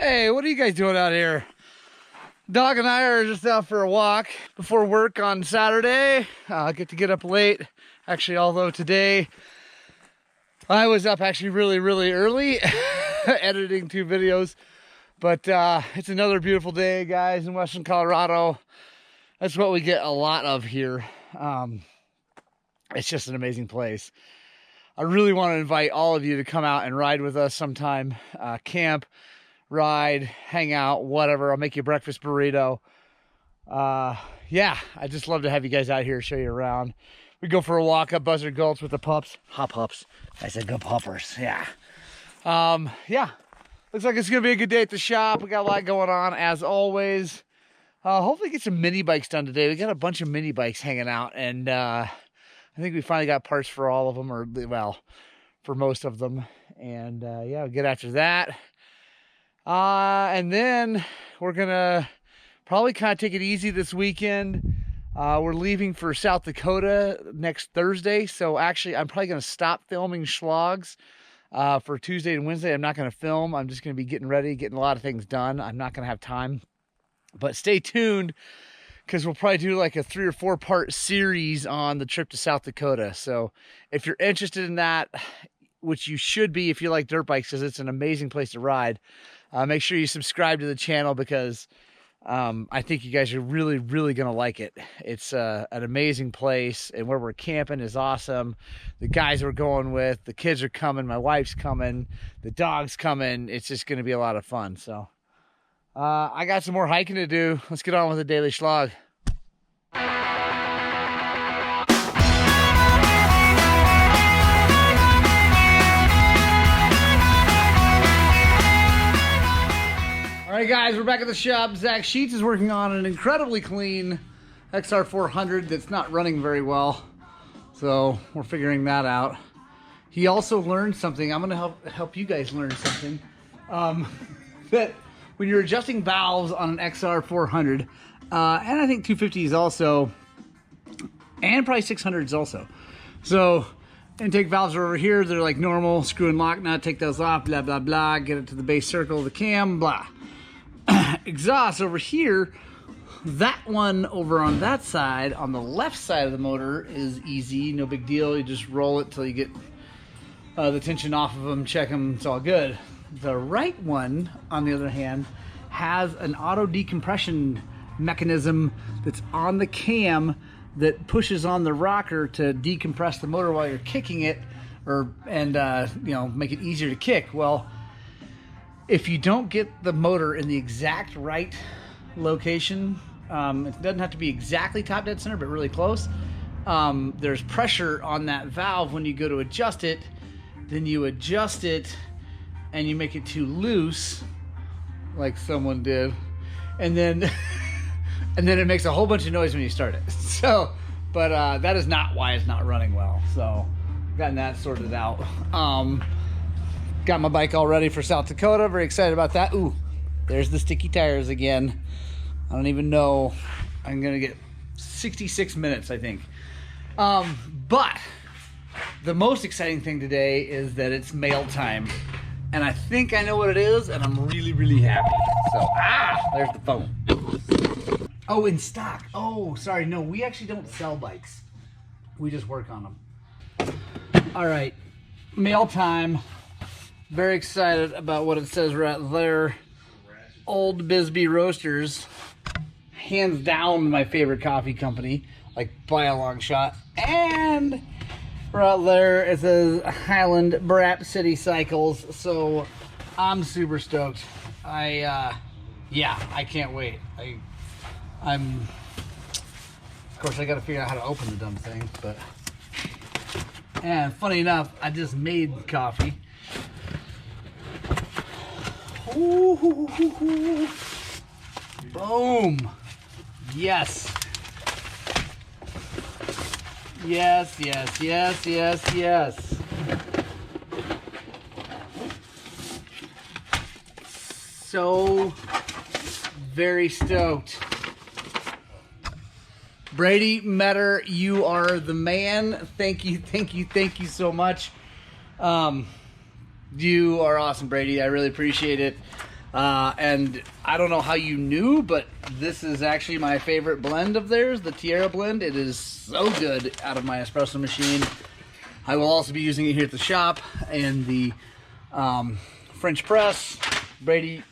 Hey, what are you guys doing out here? Dog and I are just out for a walk before work on Saturday. I get to get up late. Actually, although today I was up actually really early editing 2 videos. But it's another beautiful day, guys, in Western Colorado. That's what we get a lot of here. It's just an amazing place. I really want to invite all of you to come out and ride with us sometime. Camp, ride, hang out, whatever. I'll make you a breakfast burrito. Yeah, I just love to have you guys out here, show you around. We go for a walk up Buzzard Gulch with the pups. Hot pups. I said good puppers. Yeah. Yeah. Looks like it's going to be a good day at the shop. We got a lot going on, as always. Hopefully get some mini bikes done today. We got a bunch of mini bikes hanging out, and I think we finally got parts for all of them, or, well, for most of them. And yeah, we'll get after that. And then we're going to probably kind of take it easy this weekend. We're leaving for South Dakota next Thursday. So actually, I'm probably going to stop filming Shlogs for Tuesday and Wednesday. I'm not going to film. I'm just going to be getting ready, getting a lot of things done. I'm not going to have time. But stay tuned, because we'll probably do like a 3 or 4 part series on the trip to South Dakota. So if you're interested in that, which you should be if you like dirt bikes, because it's an amazing place to ride, make sure you subscribe to the channel, because I think you guys are really going to like it. It's an amazing place, and where we're camping is awesome. The guys we're going with, the kids are coming, my wife's coming, the dog's coming. It's just going to be a lot of fun. So I got some more hiking to do. Let's get on with the daily Shlog. All right, guys, we're back at the shop. Zach Sheets is working on an incredibly clean XR400 that's not running very well. So we're figuring that out. He also learned something. I'm going to help you guys learn something. That when you're adjusting valves on an XR400, and I think 250s also, and probably 600s also. So intake valves are over here. They're like normal. Screw and lock nut. Take those off. Blah, blah, blah. Get it to the base circle of the cam. Blah. Exhaust over here, that one over on that side, on the left side of the motor, is easy, no big deal. You just roll it till you get the tension off of them, check them, it's all good. The right one, on the other hand, has an auto decompression mechanism that's on the cam that pushes on the rocker to decompress the motor while you're kicking it, and you know, make it easier to kick. Well, if you don't get the motor in the exact right location, it doesn't have to be exactly top dead center, but really close. There's pressure on that valve when you go to adjust it. Then you adjust it and you make it too loose, like someone did, and then and then it makes a whole bunch of noise when you start it. So, but that is not why it's not running well. So, gotten that sorted out. Got my bike all ready for South Dakota. Very excited about that. Ooh, there's the sticky tires again. I don't even know. I'm gonna get 66 minutes, I think. But the most exciting thing today is that it's mail time. And I think I know what it is, and I'm really happy. So, there's the phone. Oh, in stock. Oh, sorry, no, we actually don't sell bikes. We just work on them. All right, mail time. Very excited about what it says right there. Old Bisbee Roasters. Hands down my favorite coffee company, like by a long shot. And right there it says Highland Brap City Cycles. So I'm super stoked. Yeah, I can't wait. I'm of course I gotta figure out how to open the dumb thing, but and funny enough, I just made coffee. Ooh, boom. Yes. Yes. So very stoked. Brady Metter, you are the man. Thank you so much. You are awesome, Brady. I really appreciate it. And I don't know how you knew, but this is actually my favorite blend of theirs, the Tierra blend. It is so good out of my espresso machine. I will also be using it here at the shop and the French press. Brady,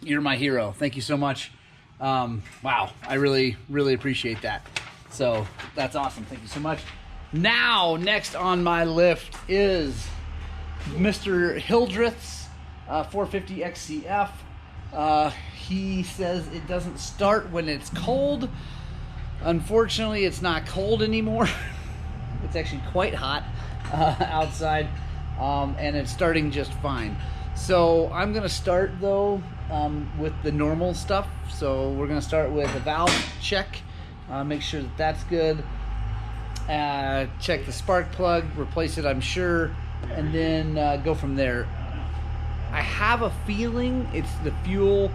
you're my hero. Thank you so much. Wow, I really, really appreciate that. So that's awesome. Thank you so much. Now, next on my lift is Mr. Hildreth's 450XCF. He says it doesn't start when it's cold. Unfortunately, it's not cold anymore. It's actually quite hot outside, and it's starting just fine. So I'm gonna start though with the normal stuff. So we're gonna start with a valve check, make sure that that's good. Check the spark plug, replace it, I'm sure, and then go from there. I have a feeling it's the fuel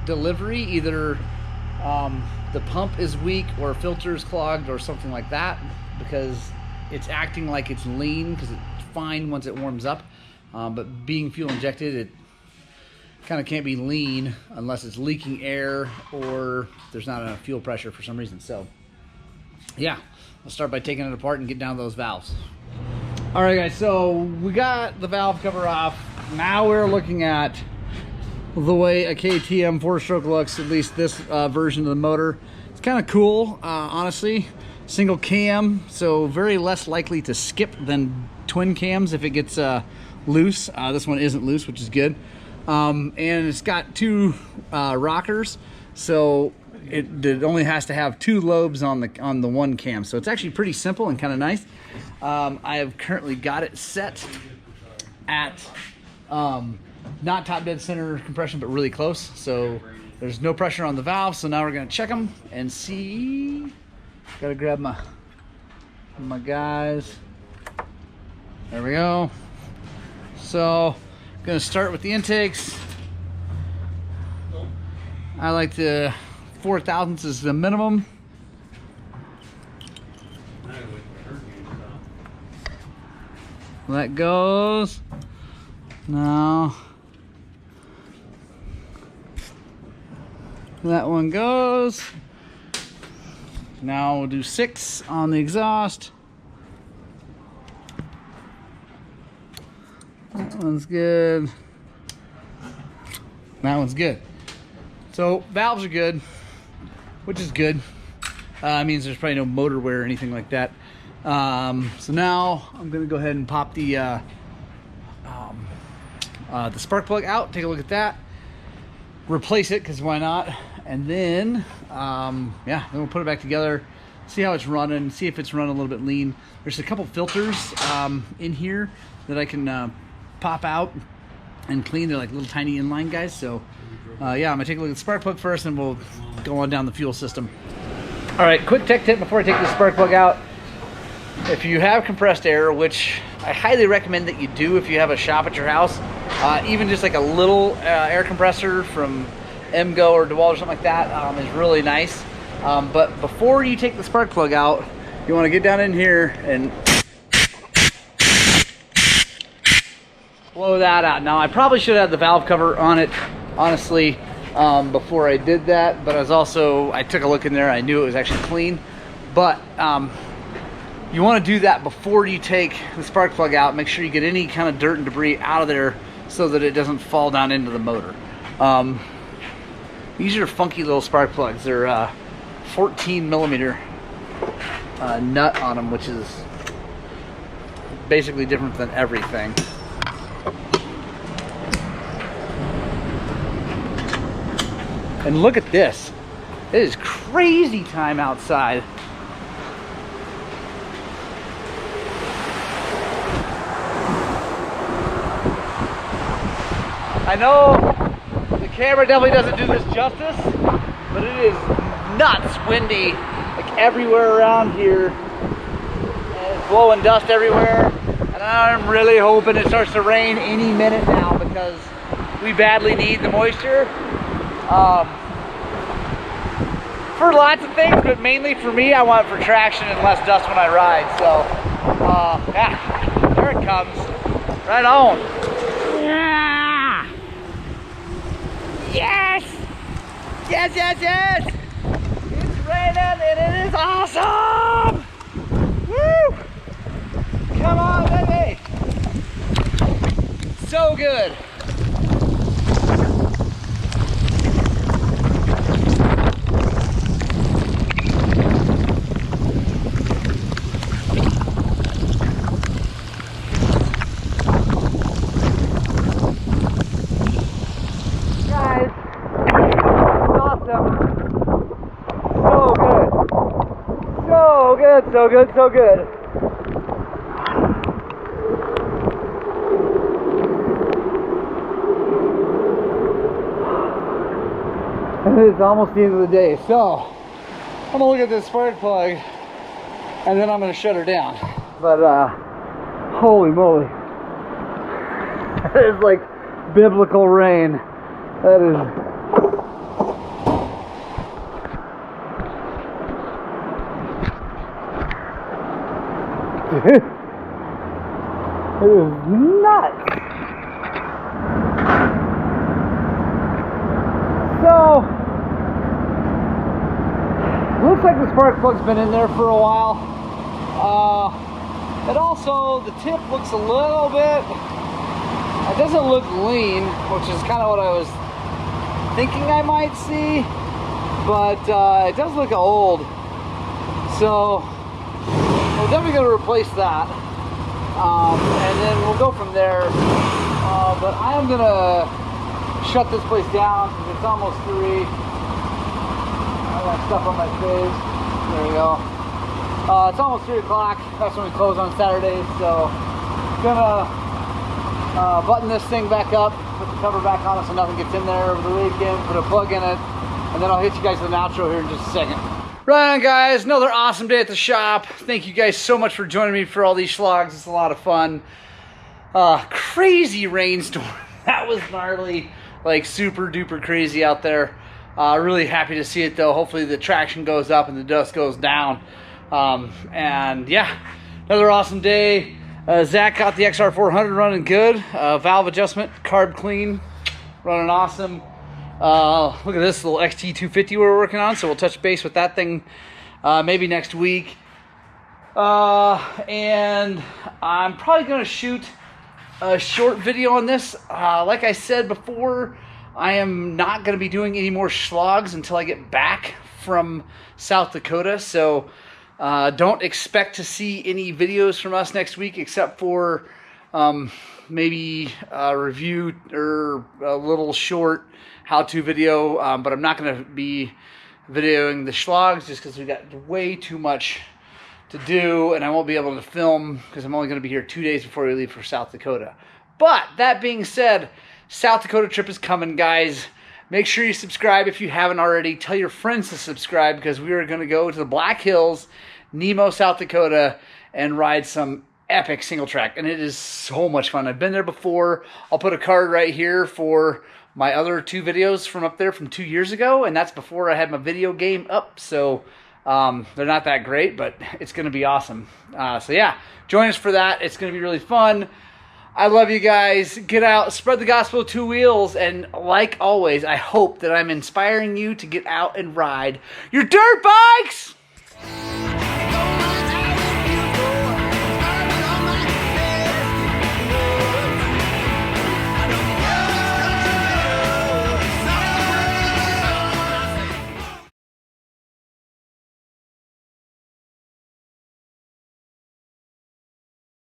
delivery. Either the pump is weak or filter is clogged or something like that, because it's acting like it's lean, because it's fine once it warms up. But being fuel injected, it kind of can't be lean unless it's leaking air or there's not enough fuel pressure for some reason. So yeah, I'll start by taking it apart and get down those valves. All right guys, so we got the valve cover off. Now we're looking at the way a KTM 4-stroke looks, at least this version of the motor. It's kind of cool, honestly. Single cam, so very less likely to skip than twin cams if it gets loose. This one isn't loose, which is good. And it's got two rockers, so it only has to have two lobes on the one cam. So it's actually pretty simple and kind of nice. I have currently got it set at not top dead center compression, but really close. So there's no pressure on the valve. So now we're gonna check them and see. Gotta grab my guys. There we go. So I'm gonna start with the intakes. I like the 4 thousandths is the minimum. That goes. Now that one goes. Now we'll do 6 on the exhaust. That one's good. That one's good. So valves are good, which is good. Means there's probably no motor wear or anything like that. So now I'm gonna go ahead and pop the spark plug out, take a look at that, replace it, because why not? And then yeah, then we'll put it back together, see how it's running, see if it's running a little bit lean. There's a couple filters in here that I can pop out and clean. They're like little tiny inline guys. So yeah, I'm gonna take a look at the spark plug first, and we'll go on down the fuel system. All right, quick tech tip before I take the spark plug out. If you have compressed air, which I highly recommend that you do if you have a shop at your house, even just like a little air compressor from MGO or DeWalt or something like that is really nice. But before you take the spark plug out, you want to get down in here and blow that out. Now I probably should have had the valve cover on it, honestly, before I did that, but I took a look in there, I knew it was actually clean. But you want to do that before you take the spark plug out. Make sure you get any kind of dirt and debris out of there so that it doesn't fall down into the motor. These are funky little spark plugs. They're 14 millimeter nut on them, which is basically different than everything. And look at this. It is crazy time outside. I know the camera definitely doesn't do this justice, but it is nuts windy, like everywhere around here. And it's blowing dust everywhere. And I'm really hoping it starts to rain any minute now, because we badly need the moisture. For lots of things, but mainly for me, I want for traction and less dust when I ride. So, yeah, there it comes. Right on. Yeah. Yes! Yes, yes, yes! It's raining and it is awesome! Woo! Come on, baby! So good! Guys, awesome! So good! So good, so good, so good! It's almost the end of the day, so I'm gonna look at this spark plug and then I'm gonna shut her down. But holy moly, that is like biblical rain. That is it is nuts. So looks like the spark plug's been in there for a while. And also the tip looks a little bit, it doesn't look lean, which is kind of what I was thinking I might see, but it does look old. So we're definitely going to replace that, and then we'll go from there. But I am going to shut this place down because it's almost 3. I got stuff on my face. There we go. It's almost 3 o'clock. That's when we close on Saturdays. So gonna button this thing back up, put the cover back on it so nothing gets in there over the weekend, put a plug in it, and then I'll hit you guys with an outro here in just a second. Right on, guys, another awesome day at the shop. Thank you guys so much for joining me for all these Shlogs. It's a lot of fun. Crazy rainstorm. That was gnarly, like super duper crazy out there. Really happy to see it though. Hopefully the traction goes up and the dust goes down. And yeah, another awesome day. Zach got the XR400 running good. Valve adjustment, carb clean, running awesome. Look at this little XT250 we're working on, so we'll touch base with that thing maybe next week. And I'm probably going to shoot a short video on this. Like I said before, I am not going to be doing any more Shlogs until I get back from South Dakota, so don't expect to see any videos from us next week except for maybe a review or a little short how-to video, but I'm not going to be videoing the Shlogs just because we've got way too much to do, and I won't be able to film because I'm only going to be here 2 days before we leave for South Dakota. But that being said, South Dakota trip is coming, guys. Make sure you subscribe if you haven't already. Tell your friends to subscribe because we are going to go to the Black Hills, Nemo, South Dakota, and ride some epic single track. And it is so much fun. I've been there before. I'll put a card right here for my other 2 videos from up there from 2 years ago. And that's before I had my video game up. So they're not that great, but it's going to be awesome. So yeah, join us for that. It's going to be really fun. I love you guys. Get out, spread the gospel of 2 wheels, and like always, I hope that I'm inspiring you to get out and ride your dirt bikes!